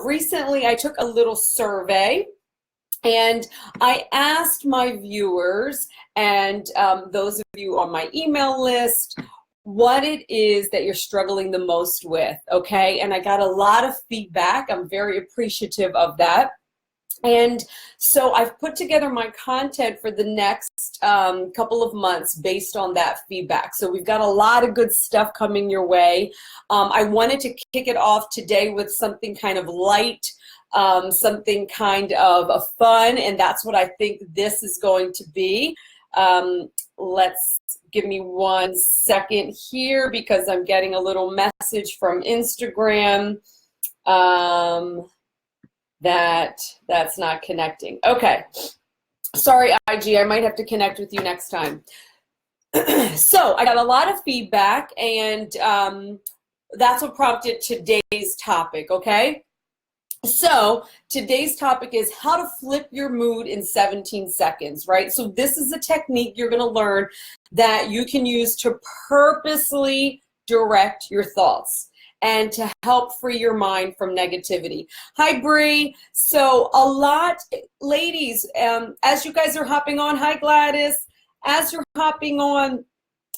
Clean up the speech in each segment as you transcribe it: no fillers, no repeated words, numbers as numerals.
So recently I took a little survey and I asked my viewers and those of you on my email list what it is that you're struggling the most with, okay? And I got a lot of feedback. I'm very appreciative of that. And so I've put together my content for the next couple of months based on that feedback. So we've got a lot of good stuff coming your way. I wanted to kick it off today with something kind of light, something kind of a fun, and that's what I think this is going to be. Give me 1 second here because I'm getting a little message from Instagram. That's not connecting. Okay. Sorry, IG, I might have to connect with you next time. So I got a lot of feedback, and that's what prompted today's topic, okay? So today's topic is how to flip your mood in 17 seconds, right? So this is a technique you're going to learn that you can use to purposely direct your thoughts and to help free your mind from negativity. Hi, Bree. So a lot, ladies, as you guys are hopping on, hi, Gladys. As you're hopping on,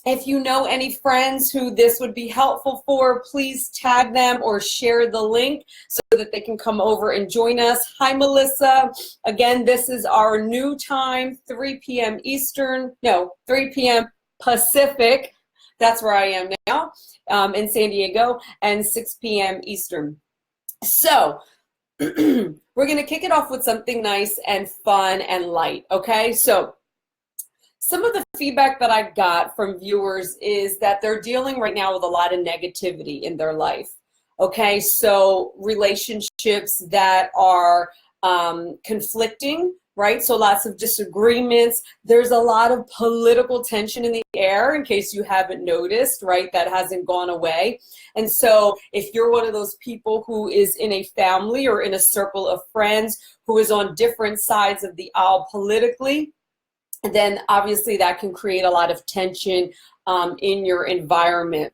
if you know any friends who this would be helpful for, please tag them or share the link so that they can come over and join us. Hi, Melissa. Again, this is our new time, 3 p.m. Eastern, no, 3 p.m. Pacific. That's where I am now in San Diego, and 6 p.m. Eastern. So we're going to kick it off with something nice and fun and light, okay? So some of the feedback that I got from viewers is that they're dealing right now with a lot of negativity in their life, okay? So relationships that are conflicting, right? So lots of disagreements. There's a lot of political tension in the air, in case you haven't noticed, right? That hasn't gone away. And so if you're one of those people who is in a family or in a circle of friends who is on different sides of the aisle politically, then obviously that can create a lot of tension in your environment.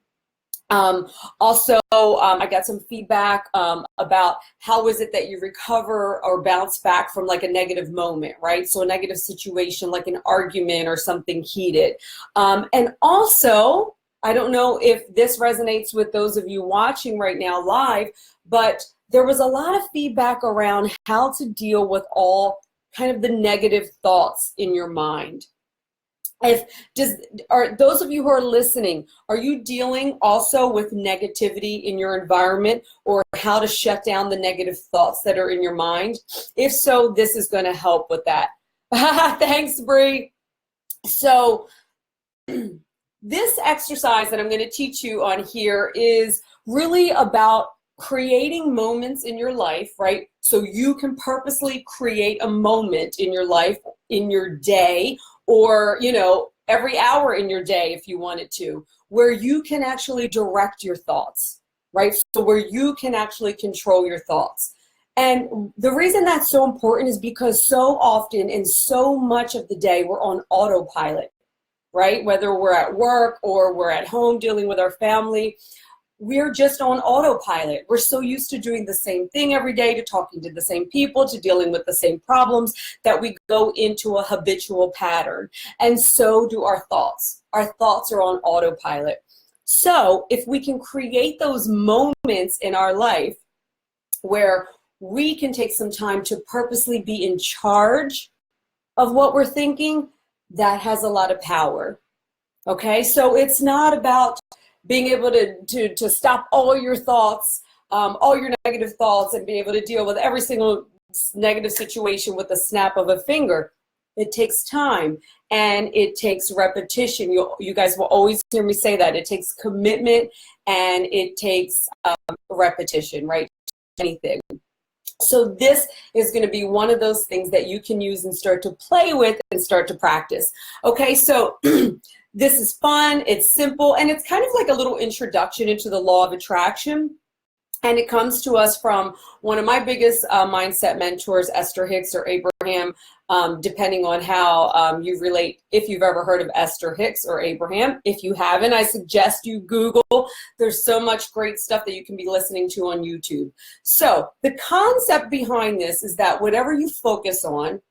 Also, I got some feedback about how is it that you recover or bounce back from like a negative moment, right? So a negative situation like an argument or something heated. And also, I don't know if this resonates with those of you watching right now live, but there was a lot of feedback around how to deal with all kind of the negative thoughts in your mind. Are those of you who are listening, are you dealing also with negativity in your environment, or how to shut down the negative thoughts that are in your mind? If so, this is going to help with that. Thanks, Bree. So this exercise that I'm going to teach you on here is really about creating moments in your life, right? So you can purposely create a moment in your life, in your day, or, you know, every hour in your day if you wanted to, where you can actually direct your thoughts, right? So where you can actually control your thoughts. And the reason that's so important is because so often and so much of the day we're on autopilot, right? Whether we're at work or we're at home dealing with our family, we're just on autopilot. We're so used to doing the same thing every day, to talking to the same people, to dealing with the same problems, that we go into a habitual pattern. And so do our thoughts. Our thoughts are on autopilot. So if we can create those moments in our life where we can take some time to purposely be in charge of what we're thinking, that has a lot of power. Okay, so it's not about being able to stop all your thoughts, all your negative thoughts, and be able to deal with every single negative situation with a snap of a finger. It takes time and it takes repetition. You guys will always hear me say that. It takes commitment and it takes repetition, right? Anything. So this is going to be one of those things that you can use and start to play with and start to practice. Okay, so this is fun, it's simple, and it's kind of like a little introduction into the law of attraction. And it comes to us from one of my biggest mindset mentors, Esther Hicks or Abraham, depending on how you relate, if you've ever heard of Esther Hicks or Abraham. If you haven't, I suggest you Google. There's so much great stuff that you can be listening to on YouTube. So the concept behind this is that whatever you focus on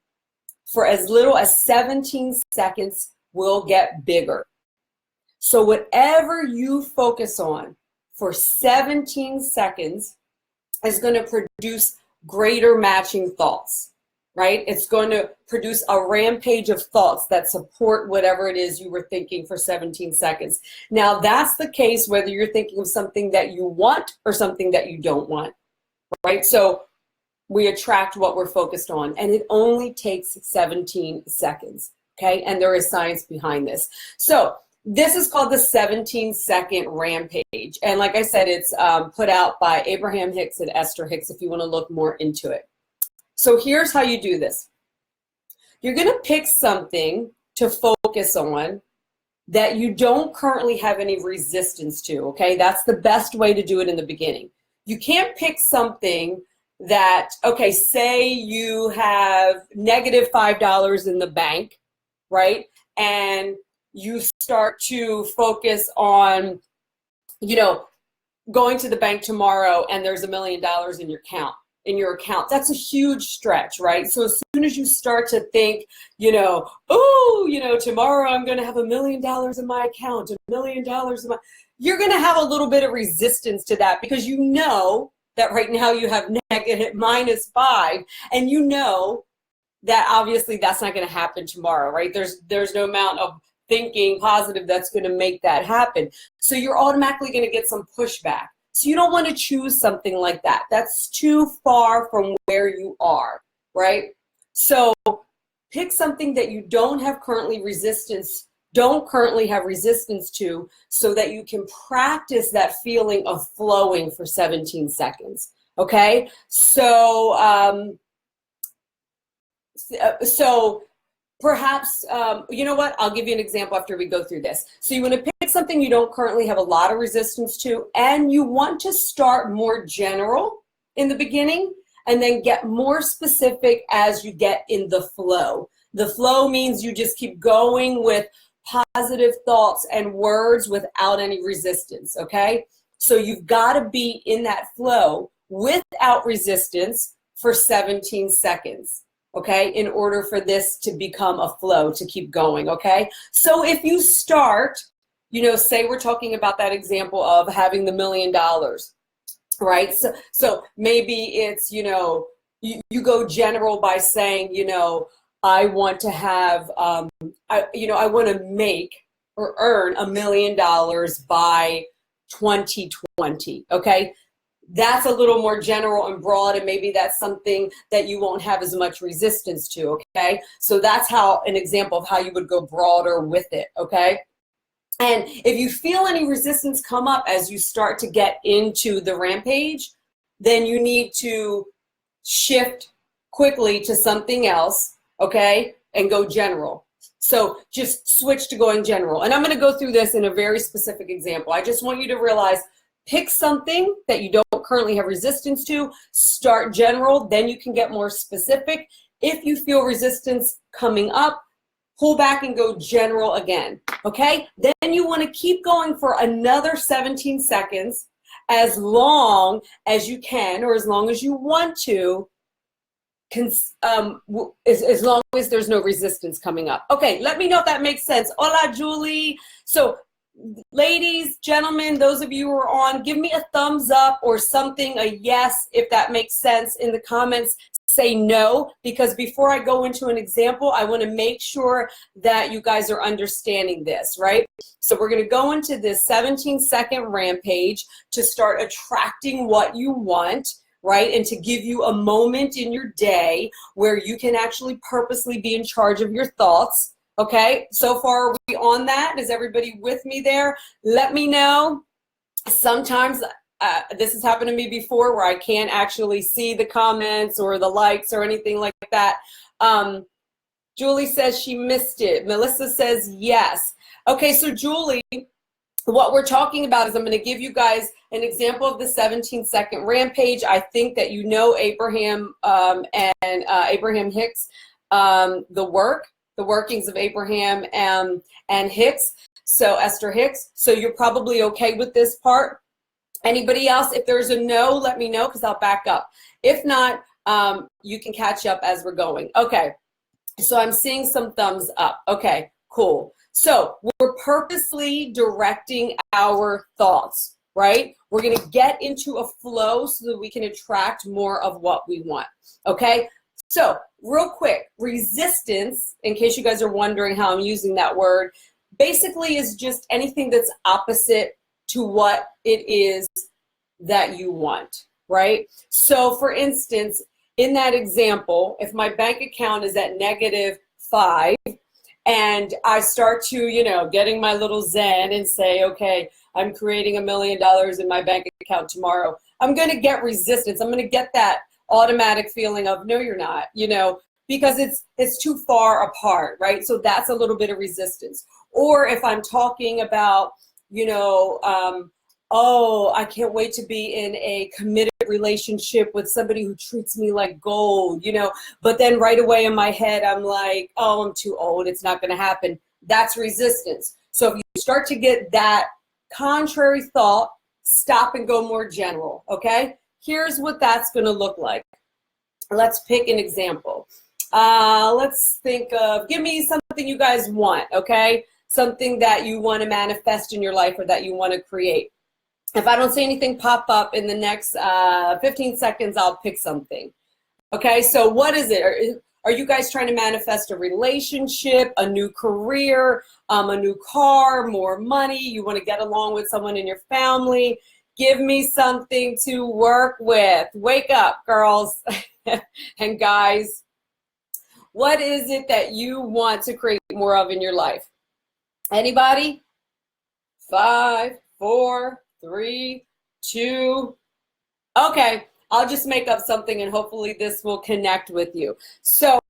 for as little as 17 seconds will get bigger. So whatever you focus on for 17 seconds is going to produce greater matching thoughts, right? It's going to produce a rampage of thoughts that support whatever it is you were thinking for 17 seconds. Now, that's the case whether you're thinking of something that you want or something that you don't want, right? So we attract what we're focused on, and it only takes 17 seconds, okay? And there is science behind this. So this is called the 17-second rampage. And like I said, it's put out by Abraham Hicks and Esther Hicks if you want to look more into it. So here's how you do this. You're going to pick something to focus on that you don't currently have any resistance to, okay? That's the best way to do it in the beginning. You can't pick something that, okay, say you have negative $5 in the bank, right? And you start to focus on, you know, going to the bank tomorrow and there's $1 million in your account. That's a huge stretch, right? So as soon as you start to think, you know, oh, you know, tomorrow I'm going to have $1 million in my account, $1 million in my, you're going to have a little bit of resistance to that because you know that right now you have negative -5, and you know that obviously that's not going to happen tomorrow, right? There's no amount of thinking positive that's going to make that happen. So you're automatically going to get some pushback. So you don't want to choose something like that. That's too far from where you are, right? So pick something that you don't currently have resistance to, so that you can practice that feeling of flowing for 17 seconds. Okay? So perhaps, you know what? I'll give you an example after we go through this. So you want to pick something you don't currently have a lot of resistance to, and you want to start more general in the beginning and then get more specific as you get in the flow. The flow means you just keep going with positive thoughts and words without any resistance, okay? So you've got to be in that flow without resistance for 17 seconds. Okay, in order for this to become a flow, to keep going, okay? So if you start, you know, say we're talking about that example of having the $1 million, right? So maybe it's, you know, you go general by saying, you know, I want to have, I want to make or earn $1 million by 2020, okay? That's a little more general and broad, and maybe that's something that you won't have as much resistance to, okay? So that's how an example of how you would go broader with it, okay? And if you feel any resistance come up as you start to get into the rampage, then you need to shift quickly to something else, okay, and go general. So just switch to going general. And I'm going to go through this in a very specific example. I just want you to realize, pick something that you don't currently have resistance to, start general, then you can get more specific. If you feel resistance coming up, pull back and go general again, okay? Then you want to keep going for another 17 seconds, as long as you can, or as long as you want to, as long as there's no resistance coming up. Okay, let me know if that makes sense. Hola, Julie. So ladies, gentlemen, those of you who are on, give me a thumbs up or something, a yes, if that makes sense. In the comments, say no, because before I go into an example, I want to make sure that you guys are understanding this, right? So we're going to go into this 17-second rampage to start attracting what you want, right? And to give you a moment in your day where you can actually purposely be in charge of your thoughts. Okay, so far are we on that? Is everybody with me there? Let me know. Sometimes this has happened to me before where I can't actually see the comments or the likes or anything like that. Julie says she missed it. Melissa says yes. Okay, so Julie, what we're talking about is I'm going to give you guys an example of the 17-second rampage. I think that you know Abraham and Abraham Hicks, the workings of Abraham and Hicks, so Esther Hicks. So you're probably okay with this part. Anybody else? If there's a no, let me know because I'll back up. If not, you can catch up as we're going. Okay, so I'm seeing some thumbs up. Okay, cool. So we're purposely directing our thoughts, right? We're going to get into a flow so that we can attract more of what we want, okay? So real quick, resistance, in case you guys are wondering how I'm using that word, basically is just anything that's opposite to what it is that you want, right? So for instance, in that example, if my bank account is at -5, and I start to, you know, getting my little zen and say, okay, I'm creating $1 million in my bank account tomorrow, I'm going to get resistance. I'm going to get that automatic feeling of, no, you're not, you know, because it's too far apart, right? So that's a little bit of resistance. Or if I'm talking about, you know, oh, I can't wait to be in a committed relationship with somebody who treats me like gold, you know, but then right away in my head, I'm like, oh, I'm too old. It's not going to happen. That's resistance. So if you start to get that contrary thought, stop and go more general. Okay. Here's what that's going to look like. Let's pick an example. Let's think of, give me something you guys want. Okay. Something that you want to manifest in your life or that you want to create. If I don't see anything pop up in the next 15 seconds, I'll pick something. Okay, so what is it? Are you guys trying to manifest a relationship, a new career, a new car, more money? You want to get along with someone in your family? Give me something to work with. Wake up, girls and guys. What is it that you want to create more of in your life? Anybody? 5, 4, 3, 2. Okay, I'll just make up something and hopefully this will connect with you. So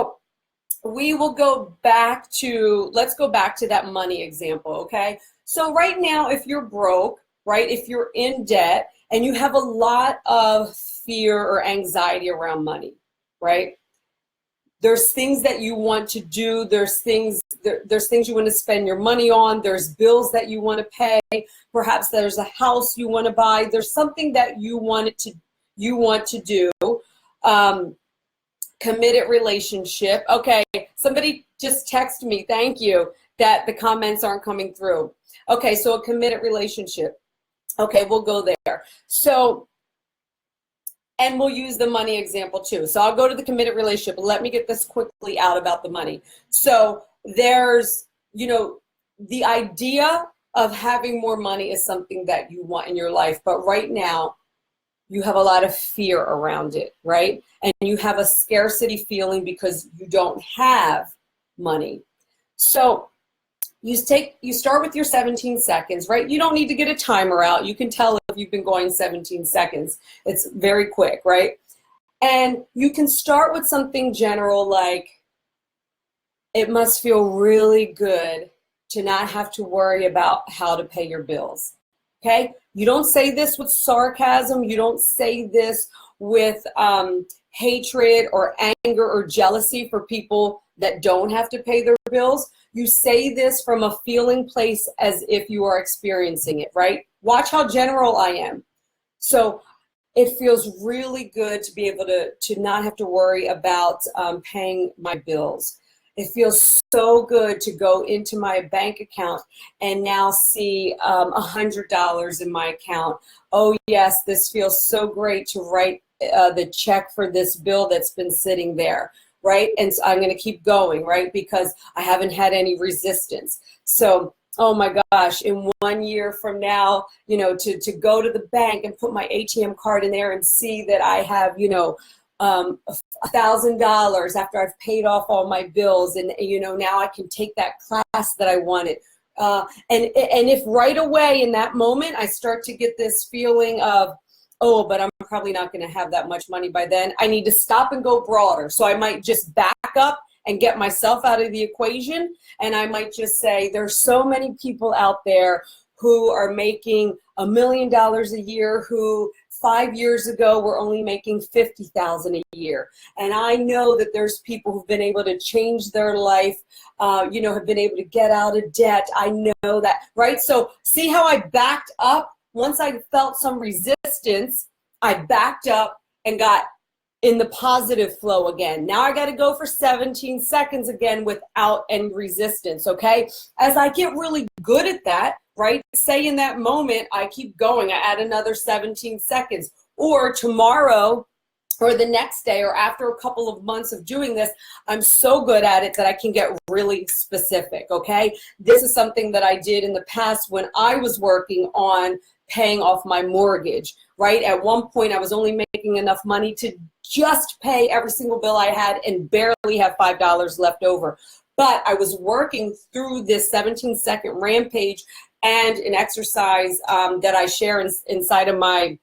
we will go back to, let's go back to that money example, okay? So right now, if you're broke, right, if you're in debt and you have a lot of fear or anxiety around money, right? There's things that you want to do. There's things you want to spend your money on. There's bills that you want to pay. Perhaps there's a house you want to buy. There's something that you want to do. Committed relationship. Okay, somebody just text me. Thank you that the comments aren't coming through. Okay, so a committed relationship. Okay, we'll go there. So. And we'll use the money example too. So I'll go to the committed relationship. Let me get this quickly out about the money. So there's, you know, the idea of having more money is something that you want in your life. But right now, you have a lot of fear around it, right? And you have a scarcity feeling because you don't have money. So you start with your 17 seconds, right? You don't need to get a timer out. You can tell if you've been going 17 seconds. It's very quick, right? And you can start with something general like, it must feel really good to not have to worry about how to pay your bills, okay? You don't say this with sarcasm. You don't say this with hatred or anger or jealousy for people that don't have to pay their bills. You say this from a feeling place as if you are experiencing it, right? Watch how general I am. So it feels really good to be able to not have to worry about paying my bills. It feels so good to go into my bank account and now see $100 in my account. Oh yes, this feels so great to write the check for this bill that's been sitting there, right? And so I'm going to keep going, right? Because I haven't had any resistance. So, oh my gosh, in 1 year from now, you know, to go to the bank and put my ATM card in there and see that I have, you know, $1,000 after I've paid off all my bills, and you know, now I can take that class that I wanted. And if right away in that moment I start to get this feeling of, oh, but I'm probably not going to have that much money by then, I need to stop and go broader. So I might just back up and get myself out of the equation, and I might just say, there's so many people out there who are making $1 million a year, who 5 years ago were only making $50,000 a year. And I know that there's people who've been able to change their life, you know, have been able to get out of debt. I know that, right? So see how I backed up? Once I felt some resistance, I backed up and got in the positive flow again. Now I got to go for 17 seconds again without any resistance, okay? As I get really good at that, right? Say in that moment, I keep going, I add another 17 seconds. Or tomorrow, or the next day, or after a couple of months of doing this, I'm so good at it that I can get really specific, okay? This is something that I did in the past when I was working on paying off my mortgage, right? At one point, I was only making enough money to just pay every single bill I had and barely have $5 left over. But I was working through this 17-second rampage and an exercise that I share inside of my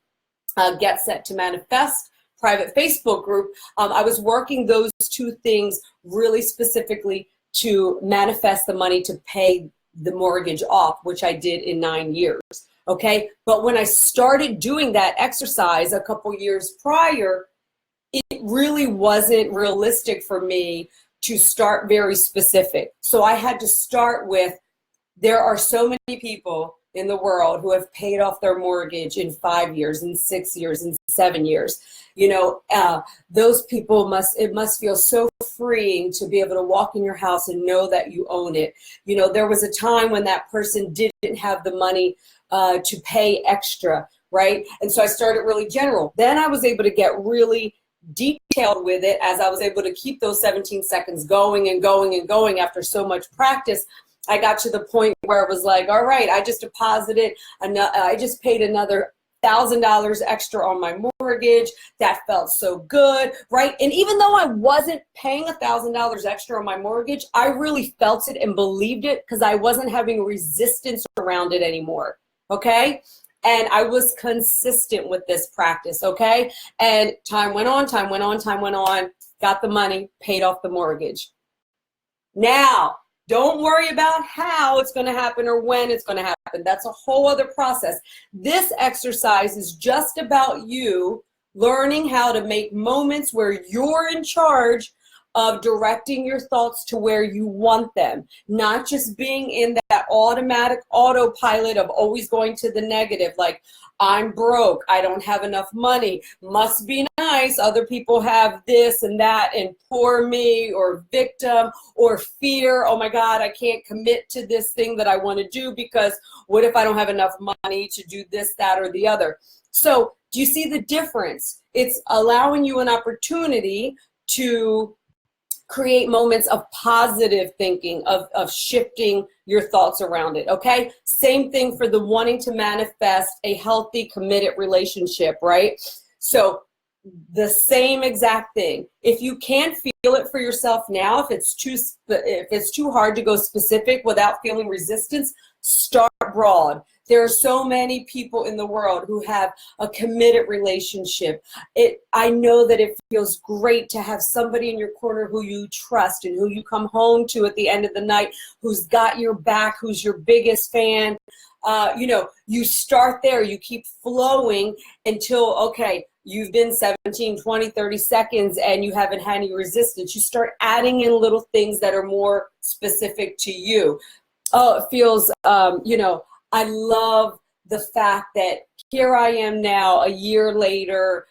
Get Set to Manifest private Facebook group. I was working those two things really specifically to manifest the money to pay the mortgage off, which I did in 9 years. Okay, but when I started doing that exercise a couple years prior, it really wasn't realistic for me to start very specific. So I had to start with, there are so many people in the world who have paid off their mortgage in 5 years, in 6 years, in 7 years. You know, those people it must feel so freeing to be able to walk in your house and know that you own it. You know, there was a time when that person didn't have the money to pay extra, right? And so I started really general. Then I was able to get really detailed with it as I was able to keep those 17 seconds going and going and going after so much practice. I got to the point where it was like, all right, I just deposited, I just paid another $1,000 extra on my mortgage. That felt so good, right? And even though I wasn't paying $1,000 extra on my mortgage, I really felt it and believed it because I wasn't having resistance around it anymore, okay? And I was consistent with this practice, okay? And time went on, time went on, time went on, got the money, paid off the mortgage. Now, don't worry about how it's going to happen or when it's going to happen. That's a whole other process. This exercise is just about you learning how to make moments where you're in charge of directing your thoughts to where you want them, not just being in that automatic autopilot of always going to the negative, like, I'm broke, I don't have enough money, must be nice, other people have this and that, and poor me, or victim, or fear, oh my God, I can't commit to this thing that I want to do because what if I don't have enough money to do this, that, or the other? So do you see the difference? It's allowing you an opportunity to create moments of positive thinking, of shifting your thoughts around it, okay? Same thing for the wanting to manifest a healthy, committed relationship, right? So the same exact thing. If you can't feel it for yourself now, if it's too hard to go specific without feeling resistance, start broad. There are so many people in the world who have a committed relationship. I know that it feels great to have somebody in your corner who you trust and who you come home to at the end of the night, who's got your back, who's your biggest fan. You know, you start there, you keep flowing until, okay, you've been 17, 20, 30 seconds and you haven't had any resistance. You start adding in little things that are more specific to you. Oh, it feels, you know, I love the fact that here I am now a year later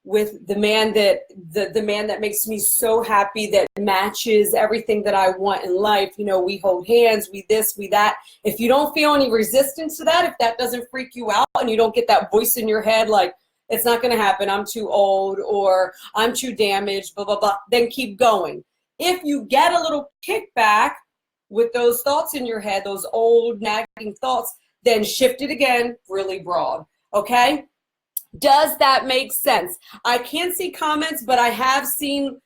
with the man that the man that makes me so happy, that matches everything that I want in life. You know, we hold hands, we this, we that. If you don't feel any resistance to that, if that doesn't freak you out and you don't get that voice in your head like, it's not going to happen, I'm too old, or I'm too damaged, blah, blah, blah, then keep going. If you get a little kickback with those thoughts in your head, those old nagging thoughts, then shift it again really broad, okay? Does that make sense? I can't see comments, but I have seen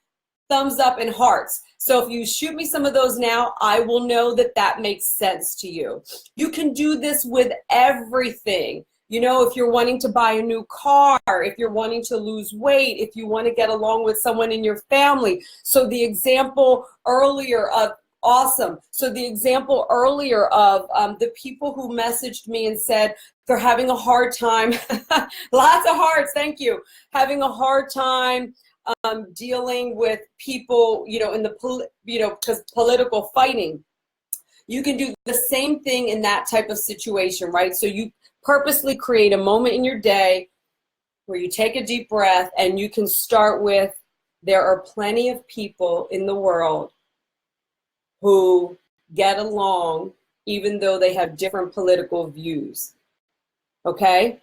thumbs up and hearts. So if you shoot me some of those now, I will know that that makes sense to you. You can do this with everything. You know, if you're wanting to buy a new car, if you're wanting to lose weight, if you want to get along with someone in your family. So the example earlier of Awesome. So the example earlier of the people who messaged me and said they're having a hard time, lots of hearts, thank you, having a hard time dealing with people, in the, because political fighting. You can do the same thing in that type of situation, right? So you purposely create a moment in your day where you take a deep breath and you can start with, there are plenty of people in the world who get along even though they have different political views, okay?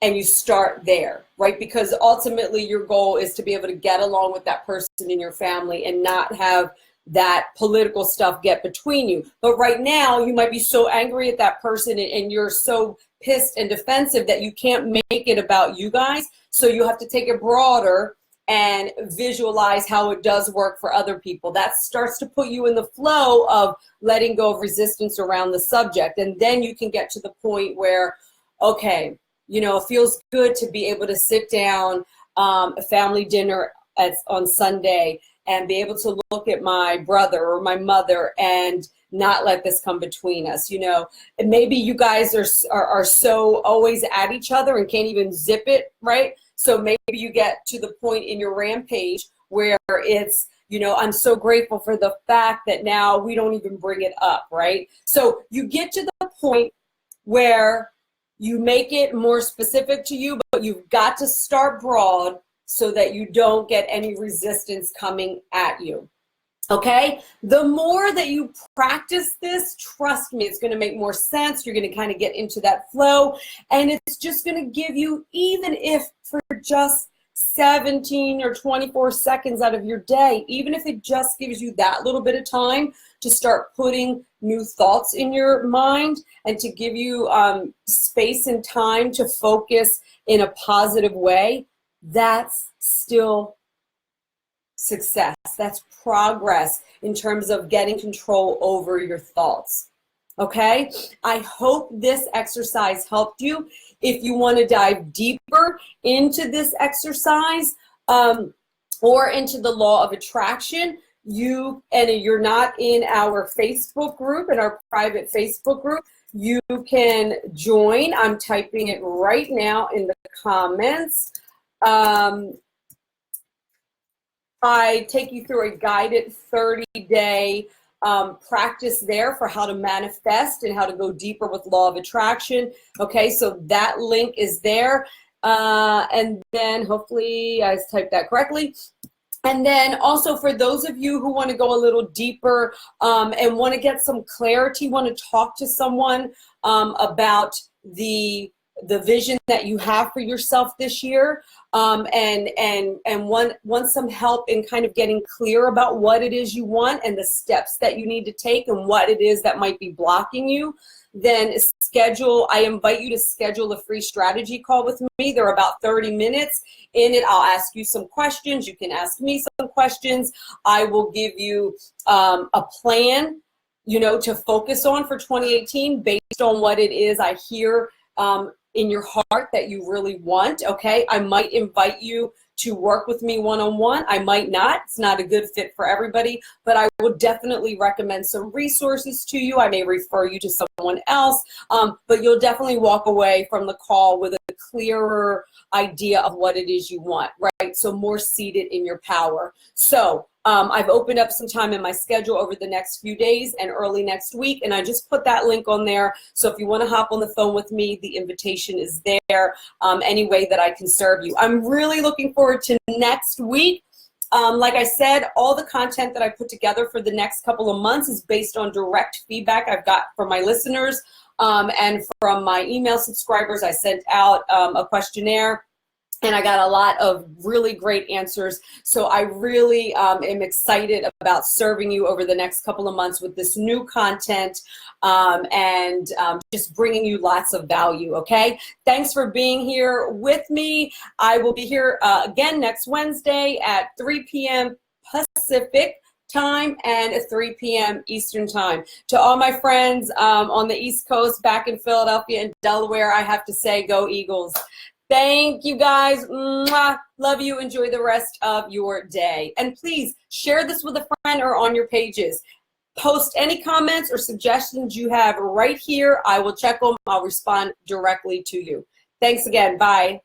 And you start there, right? Because ultimately your goal is to be able to get along with that person in your family and not have that political stuff get between you. But right now you might be so angry at that person and you're so pissed and defensive that you can't make it about you guys. So you have to take it broader and visualize how it does work for other people. That starts to put you in the flow of letting go of resistance around the subject. And then you can get to the point where, okay, it feels good to be able to sit down a family dinner on Sunday and be able to look at my brother or my mother and not let this come between us. And maybe you guys are so always at each other and can't even zip it, right? So maybe you get to the point in your rampage where it's, I'm so grateful for the fact that now we don't even bring it up, right? So you get to the point where you make it more specific to you, but you've got to start broad so that you don't get any resistance coming at you. Okay, the more that you practice this, trust me, it's going to make more sense. You're going to kind of get into that flow, and it's just going to give you, even if for just 17 or 24 seconds out of your day, even if it just gives you that little bit of time to start putting new thoughts in your mind and to give you space and time to focus in a positive way, that's still success. That's progress in terms of getting control over your thoughts. Okay? I hope this exercise helped you. If you want to dive deeper into this exercise or into the law of attraction, you're not in our Facebook group, in our private Facebook group, you can join. I'm typing it right now in the comments. I take you through a guided 30-day practice there for how to manifest and how to go deeper with law of attraction. Okay, so that link is there. And then hopefully I typed that correctly. And then also for those of you who want to go a little deeper and want to get some clarity, want to talk to someone about the vision that you have for yourself this year, and want some help in kind of getting clear about what it is you want and the steps that you need to take and what it is that might be blocking you, then I invite you to schedule a free strategy call with me. They're about 30 minutes. In it, I'll ask you some questions. You can ask me some questions. I will give you a plan, to focus on for 2018 based on what it is I hear in your heart that you really want. Okay, I might invite you to work with me one-on-one. I might not. It's not a good fit for everybody, but I will definitely recommend some resources to you. I may refer you to someone else, but you'll definitely walk away from the call with a clearer idea of what it is you want, right? So more seated in your power. So I've opened up some time in my schedule over the next few days and early next week, and I just put that link on there. So if you want to hop on the phone with me, the invitation is there, any way that I can serve you. I'm really looking forward to next week. Like I said, all the content that I put together for the next couple of months is based on direct feedback I've got from my listeners and from my email subscribers. I sent out a questionnaire, and I got a lot of really great answers. So I really am excited about serving you over the next couple of months with this new content and just bringing you lots of value, okay? Thanks for being here with me. I will be here again next Wednesday at 3 p.m. Pacific time and at 3 p.m. Eastern time. To all my friends on the East Coast, back in Philadelphia and Delaware, I have to say, go Eagles. Thank you guys. Mwah. Love you. Enjoy the rest of your day. And please share this with a friend or on your pages. Post any comments or suggestions you have right here. I will check them. I'll respond directly to you. Thanks again. Bye.